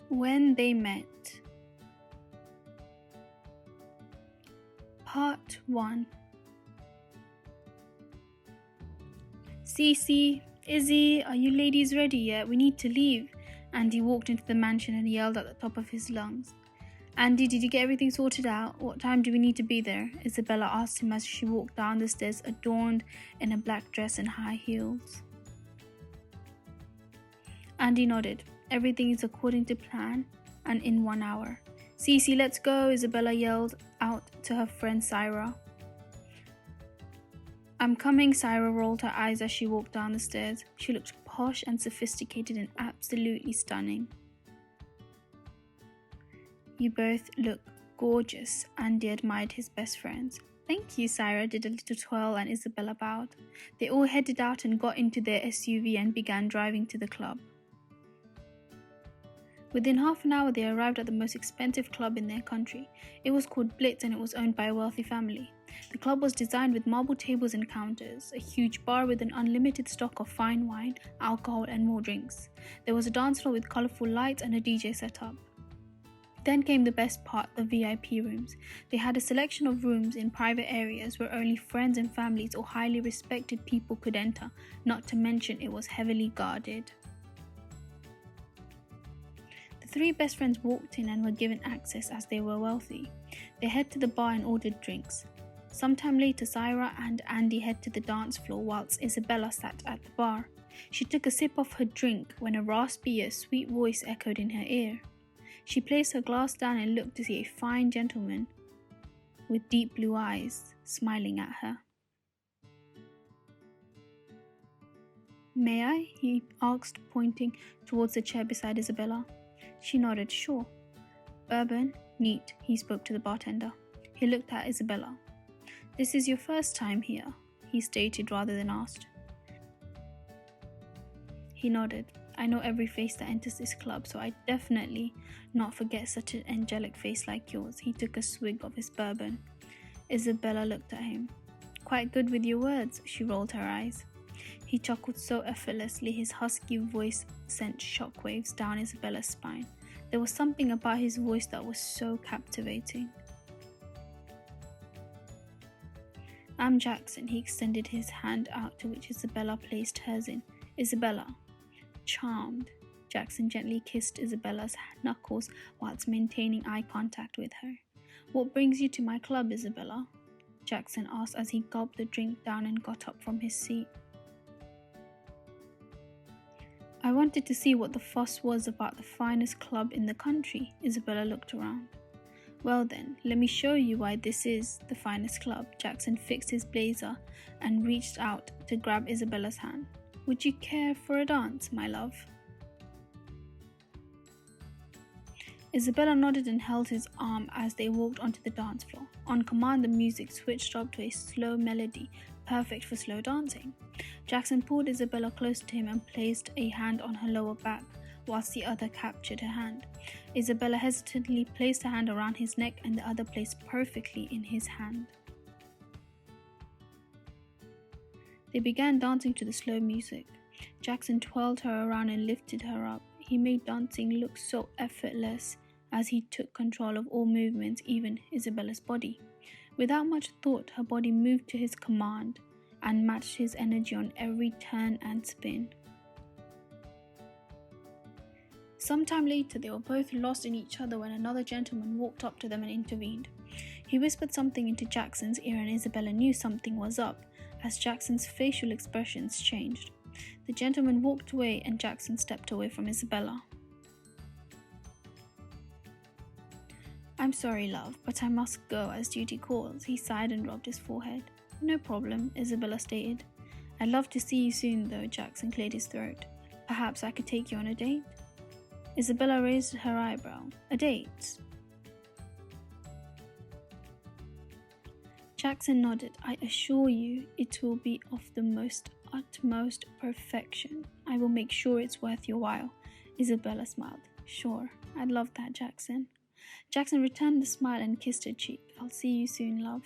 When they met. Part 1. Cece, Izzy, are you ladies ready yet? We need to leave. Andy walked into the mansion and yelled at the top of his lungs. Andy, did you get everything sorted out? What time do we need to be there? Isabella asked him as she walked down the stairs adorned in a black dress and high heels. Andy nodded. Everything is according to plan and in 1 hour. Cece, let's go, Isabella yelled out to her friend Syra. I'm coming, Syra rolled her eyes as she walked down the stairs. She looked posh and sophisticated and absolutely stunning. You both look gorgeous, Andy admired his best friends. Thank you, Syra did a little twirl and Isabella bowed. They all headed out and got into their SUV and began driving to the club. Within half an hour, they arrived at the most expensive club in their country. It was called Blitz and it was owned by a wealthy family. The club was designed with marble tables and counters, a huge bar with an unlimited stock of fine wine, alcohol, and more drinks. There was a dance floor with colourful lights and a DJ setup. Then came the best part, the VIP rooms. They had a selection of rooms in private areas where only friends and families or highly respected people could enter, not to mention it was heavily guarded. The three best friends walked in and were given access as they were wealthy. They headed to the bar and ordered drinks. Sometime later, Syra and Andy headed to the dance floor whilst Isabella sat at the bar. She took a sip of her drink when a raspy yet sweet voice echoed in her ear. She placed her glass down and looked to see a fine gentleman with deep blue eyes smiling at her. May I? He asked, pointing towards the chair beside Isabella. She nodded, sure. Bourbon? Neat, he spoke to the bartender. He looked at Isabella. This is your first time here, he stated rather than asked. He nodded. I know every face that enters this club, so I definitely not forget such an angelic face like yours. He took a swig of his bourbon. Isabella looked at him. Quite good with your words, she rolled her eyes. He chuckled so effortlessly, his husky voice sent shockwaves down Isabella's spine. There was something about his voice that was so captivating. I'm Jackson, he extended his hand out to which Isabella placed hers in. Isabella. Charmed. Jackson gently kissed Isabella's knuckles whilst maintaining eye contact with her. What brings you to my club, Isabella? Jackson asked as he gulped the drink down and got up from his seat. I wanted to see what the fuss was about the finest club in the country. Isabella looked around. Well then, let me show you why this is the finest club. Jackson fixed his blazer and reached out to grab Isabella's hand. Would you care for a dance, my love? Isabella nodded and held his arm as they walked onto the dance floor. On command, the music switched up to a slow melody, perfect for slow dancing. Jackson pulled Isabella close to him and placed a hand on her lower back, whilst the other captured her hand. Isabella hesitantly placed her hand around his neck and the other placed perfectly in his hand. They began dancing to the slow music. Jackson twirled her around and lifted her up. He made dancing look so effortless as he took control of all movements, even Isabella's body. Without much thought, her body moved to his command and matched his energy on every turn and spin. Sometime later, they were both lost in each other when another gentleman walked up to them and intervened. He whispered something into Jackson's ear and Isabella knew something was up as Jackson's facial expressions changed. The gentleman walked away and Jackson stepped away from Isabella. I'm sorry, love, but I must go as duty calls. He sighed and rubbed his forehead. No problem, Isabella stated. I'd love to see you soon, though. Jackson cleared his throat. Perhaps I could take you on a date? Isabella raised her eyebrow. A date? Jackson nodded. I assure you it will be of the most utmost perfection. I will make sure it's worth your while. Isabella smiled. Sure, I'd love that, Jackson. Jackson returned the smile and kissed her cheek. I'll see you soon, love.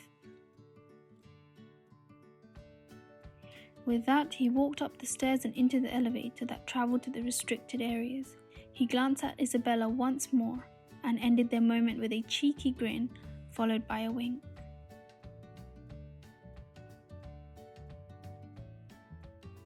With that, he walked up the stairs and into the elevator that traveled to the restricted areas. He glanced at Isabella once more and ended their moment with a cheeky grin, followed by a wink.